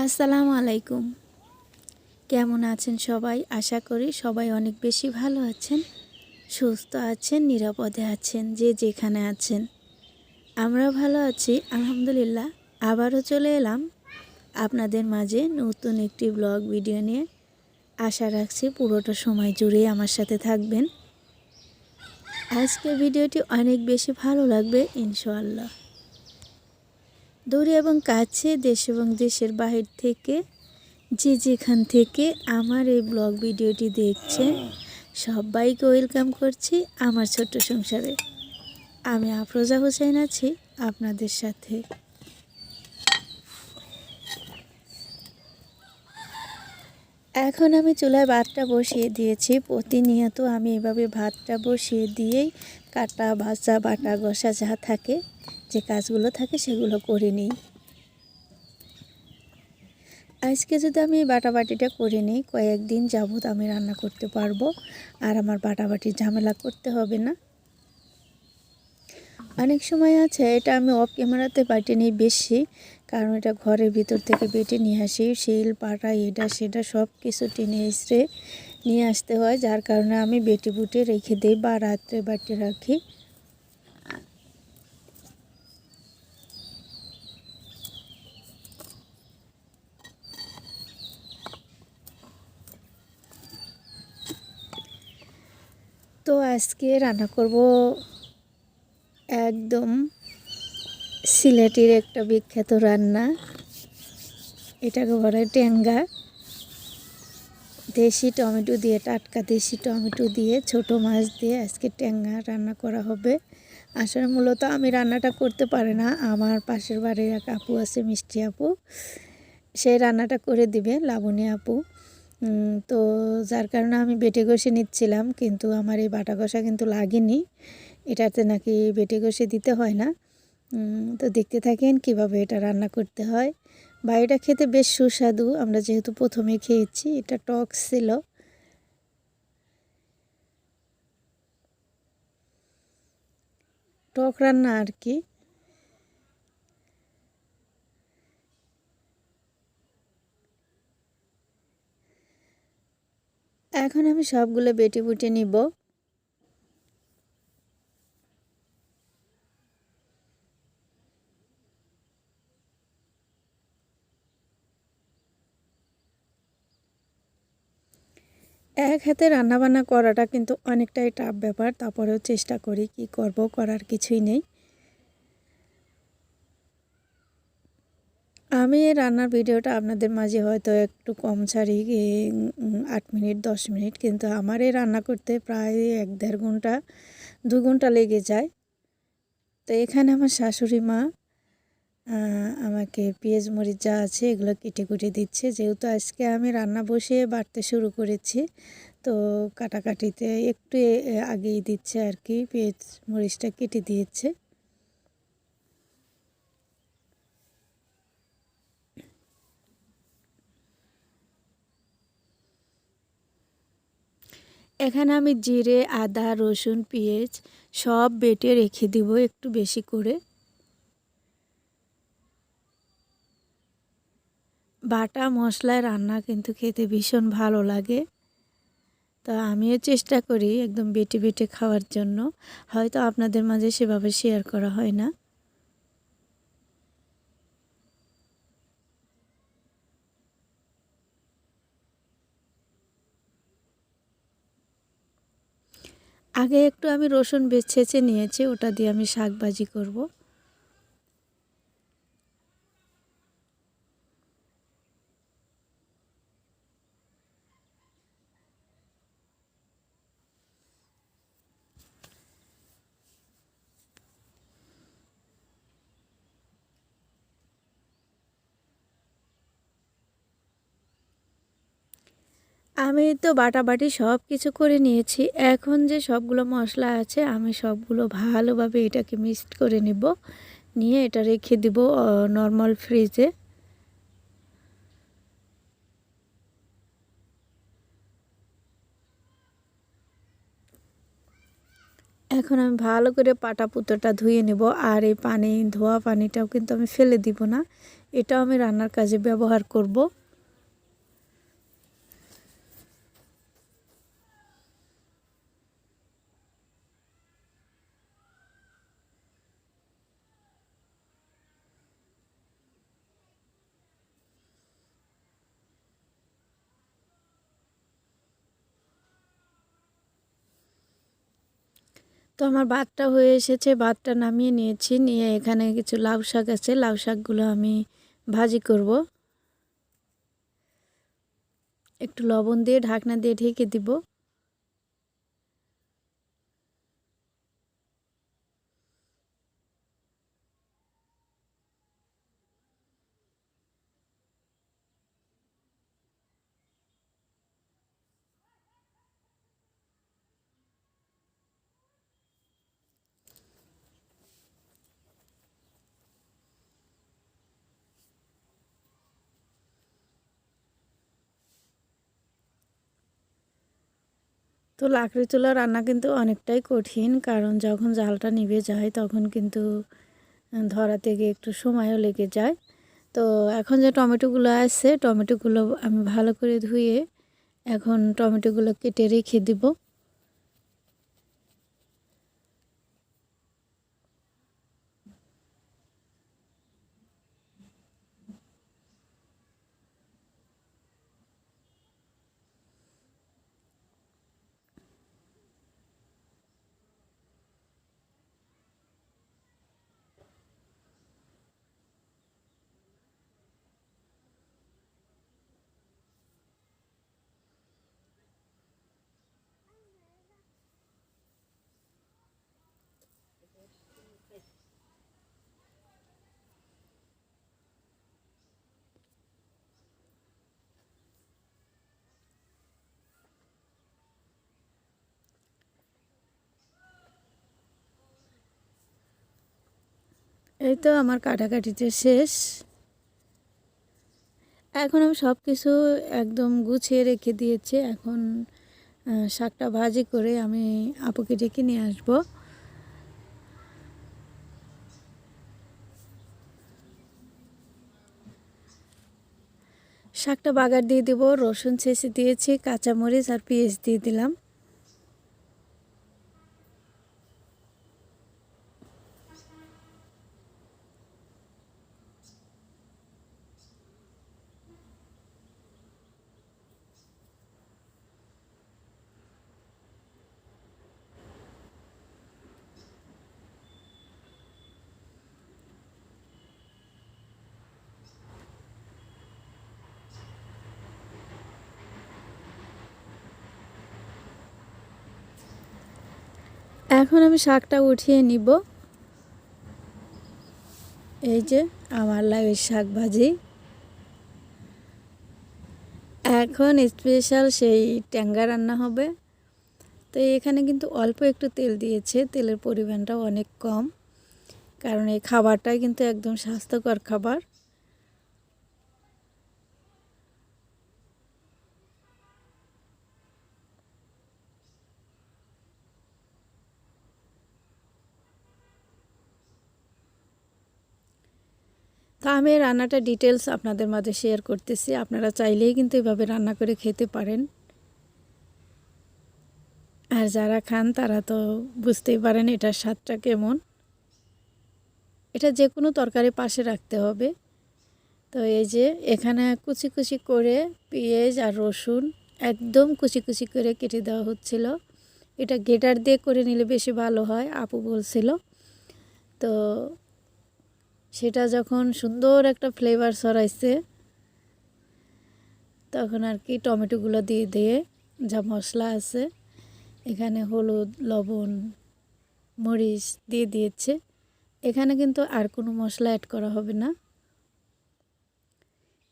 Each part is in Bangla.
আসসালামু আলাইকুম। কেমন আছেন সবাই? আশা করি সবাই অনেক বেশি ভালো আছেন, সুস্থ আছেন, নিরাপদে আছেন, যে যেখানে আছেন। আমরা ভালো আছি আলহামদুলিল্লাহ। আবারও চলে এলাম আপনাদের মাঝে নতুন একটি ব্লগ ভিডিও নিয়ে। আশা রাখছি পুরোটা সময় জুড়েই আমার সাথে থাকবেন। আজকের ভিডিওটি অনেক বেশি ভালো লাগবে ইনশাআল্লাহ। দূরে এবং কাছে, দেশ এবং দেশের বাহির থেকে যে যেখান থেকে আমার এই ব্লগ ভিডিওটি দেখছেন সবাইকে ওয়েলকাম করছি আমার ছোট্ট সংসারে। আমি আফরোজা হোসেন আছি আপনাদের সাথে। এখন আমি চুলায় ভাতটা বসিয়ে দিয়েছি। প্রতিনিয়ত আমি এভাবে ভাতটা বসিয়ে দিয়েই কাটা ভাজা বাটা ঘষা যা থাকে, যে কাজগুলো থাকে সেগুলো করে নিই। আজকে যদি আমি বাটাবাটিটা করে নিই, কয়েকদিন যাবত আমি রান্না করতে পারবো, আর আমার বাটাবাটির ঝামেলা করতে হবে না। অনেক সময় আছে এটা আমি অফ ক্যামেরাতে বাটি নিই বেশি, কারণ এটা ঘরের ভিতর থেকে বেটে নিয়ে আসি। শিল পাটা এটা সেটা সব কিছু টেনে এসে নিয়ে আসতে হয়, যার কারণে আমি বেটে বুটে রেখে দিই বা রাত্রে বাটি রাখি। তো আজকে রান্না করব একদম সিলেটের একটা বিখ্যাত রান্না, এটাকে বলে ট্যাঙ্গা। দেশি টমেটো দিয়ে, টাটকা দেশি টমেটো দিয়ে, ছোট মাছ দিয়ে আজকে ট্যাঙ্গা রান্না করা হবে। আসলে মূলত আমি রান্নাটা করতে পারি না, আমার পাশের বাড়ির এক আপু আছে, মিষ্টি আপু, সেই রান্নাটা করে দিবে, লাবণী আপু। তো যার কারণে আমি বেটে কষে নিচ্ছিলাম, কিন্তু আমার এই বাটা কষা কিন্তু লাগেনি, এটাতে নাকি বেটে কষে দিতে হয় না। তো দেখতে থাকেন কিভাবে এটা রান্না করতে হয়। বা এটা খেতে বেশ সুস্বাদু, আমরা যেহেতু প্রথমে খেয়েছি, এটা টক ছিল। টক রান্না আর কি। এখন আমি সবগুলো বেটে বুটে নিব। এক হাতে রান্নাবান্না করাটা কিন্তু অনেকটাই টাফ ব্যাপার, তারপরেও চেষ্টা করি, কি করব, করার কিছুই নেই। আমি এই রান্নার ভিডিওটা আপনাদের মাঝে হয়তো একটু কম ছাড়ি, 8 মিনিট 10 মিনিট, কিন্তু আমার এই রান্না করতে প্রায় 1-1.5 ঘন্টা 2 ঘন্টা লেগে যায়। তো এখানে আমার শাশুড়ি মা আমাকে পেঁয়াজ মরিচ যা আছে এগুলো কেটে কুটে দিচ্ছে, যেহেতু আজকে আমি রান্না বসিয়ে বাটতে শুরু করেছি, তো কাটাকাটিতে একটু আগেই দিচ্ছে আর কি, পেঁয়াজ মরিচটা কেটে দিয়েছে। এখানে আমি জিরে, আদা, রসুন, পেঁয়াজ সব বেটে রেখে দিব একটু বেশি করে। বাটা মশলায় রান্না কিন্তু খেতে ভীষণ ভালো লাগে। তো আমিও চেষ্টা করি একদম বেটে বেটে খাওয়ার জন্য, হয়তো আপনাদের মাঝে সেভাবে শেয়ার করা হয় না। আগে একটু আমি রসুন ছেঁচে নিয়েছি, ওটা দিয়ে আমি শাক ভাজি করব। আমি তো বাটাবাটি সব কিছু করে নিয়েছি। এখন যে সবগুলো মশলা আছে আমি সবগুলো ভালোভাবে এটাকে মিক্সড করে নেব, নিয়ে এটা রেখে দিব নর্মাল ফ্রিজে। এখন আমি ভালো করে পাটা পুতোটা ধুয়ে নেব। আর এই পানি, ধোয়া পানিটাও কিন্তু আমি ফেলে দিব না, এটাও আমি রান্নার কাজে ব্যবহার করব। তো আমার ভাতটা হয়ে এসেছে, ভাতটা নামিয়ে নিয়েছি, নিয়ে এখানে কিছু লাউ শাক আছে, লাউ শাকগুলো আমি ভাজি করব। একটু লবণ দিয়ে ঢাকনা দিয়ে ঢেকে দিব। তো লাকড়ি চুলা রান্না কিন্তু অনেকটাই কঠিন, কারণ যখন জালটা নিভে যায় তখন কিন্তু ধরাতে গিয়ে একটু সময়ও লেগে যায়। তো এখন যে টমেটোগুলো আছে, টমেটোগুলো আমি ভালো করে ধুয়ে এখন টমেটোগুলো কেটে রেখে দিব। এই তো আমার কাটাকাটিতে শেষ। এখন আমি সব কিছু একদম গুছিয়ে রেখে দিয়েছি। এখন শাকটা ভাজি করে আমি আপুকে ডেকে নিয়ে আসবো। শাকটা বাগার দিয়ে দিব, রসুন ছেঁচে দিয়েছি, কাঁচামরিচ আর পেঁয়াজ দিয়ে দিলাম। এখন আমি শাকটা উঠিয়ে নিব। এই যে আমার লাউয়ের শাক ভাজি। এখন স্পেশাল সেই ট্যাঙ্গা রান্না হবে। তো এখানে কিন্তু অল্প একটু তেল দিয়েছে, তেলের পরিমাণটাও অনেক কম, কারণ এই খাবারটাই কিন্তু একদম স্বাস্থ্যকর খাবার। তো আমি রান্নাটা ডিটেলস আপনাদের মাঝে শেয়ার করতেছি, আপনারা চাইলেই কিন্তু এভাবে রান্না করে খেতে পারেন। আর যারা খান তারা তো বুঝতেই পারেন এটার স্বাদটা কেমন। এটা যে কোনো তরকারি পাশে রাখতে হবে। তো এই যে এখানে কুচি কুচি করে পেঁয়াজ আর রসুন একদম কুচি কুচি করে কেটে দেওয়া হচ্ছিল। এটা গ্রেটার দিয়ে করে নিলে বেশি ভালো হয়, আপু বলছিল। তো সেটা যখন সুন্দর একটা ফ্লেভার ছড়াইছে, তখন আর কি টমেটোগুলো দিয়ে দিয়ে যা মশলা আছে এখানে হলুদ, লবণ, মরিচ দিয়ে দিয়েছে। এখানে কিন্তু আর কোনো মশলা অ্যাড করা হবে না।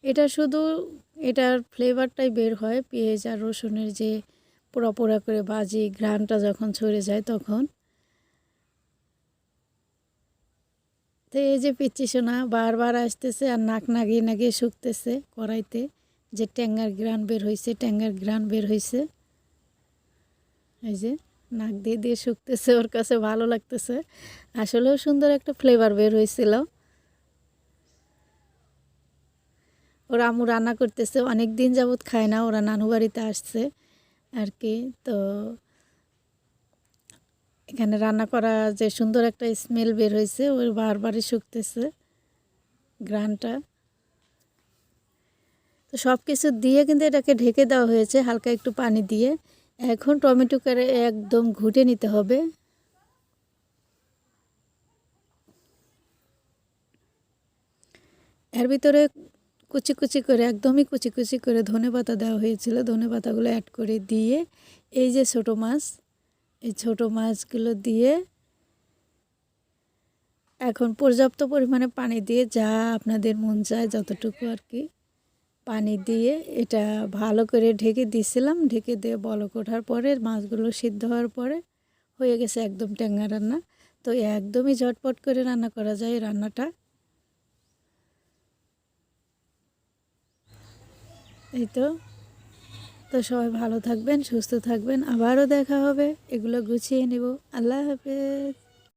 এটা শুধু এটার ফ্লেভারটাই বের হয় পেঁয়াজ আর রসুনের যে পোড়া পোড়া করে ভাজি, ঘ্রাণটা যখন ছড়ে যায় তখন। তো এই যে পিচ্চি সোনা বারবার আসতেছে আর নাক নাগিয়ে নাগিয়ে শুকতেছে কড়াইতে, যে ট্যাঙ্গার ঘ্রাণ বের হয়েছে, ট্যাঙ্গার ঘ্রাণ বের হয়েছে। এই যে নাক দিয়ে দিয়ে শুকতেছে, ওর কাছে ভালো লাগতেছে। আসলেও সুন্দর একটা ফ্লেভার বের হয়েছিল। ওর আম্মু রান্না করতেছে, অনেক দিন যাবৎ খায় না, ওরা নানু বাড়িতে আসছে আর কি। তো এখানে রান্না করা যে সুন্দর একটা স্মেল বের হয়েছে, ওর বারবারই শুকতেছে গ্রানটা। তো সব কিছু দিয়ে কিন্তু এটাকে ঢেকে দেওয়া হয়েছে হালকা একটু পানি দিয়ে। এখন টমেটো করে একদম ঘুটে নিতে হবে। এর ভিতরে কুচি কুচি করে, একদমই কুচি কুচি করে ধনেপাতা দেওয়া হয়েছিল। ধনেপাতাগুলো অ্যাড করে দিয়ে এই যে ছোটো মাছ, এই ছোটো মাছগুলো দিয়ে এখন পর্যাপ্ত পরিমাণে পানি দিয়ে, যা আপনাদের মন চায় যতটুকু আর কি পানি দিয়ে এটা ভালো করে ঢেকে দিয়েছিলাম। ঢেকে দিয়ে বলক ওঠার পরে মাছগুলো সিদ্ধ হওয়ার পরে হয়ে গেছে একদম ট্যাংরা রান্না। তো একদমই ঝটপট করে রান্না করা যায় রান্নাটা। এই তো। তো সবাই ভালো থাকবেন, সুস্থ থাকবেন, আবারও দেখা হবে। এগুলো গুছিয়ে নেব। আল্লাহ হাফেজ।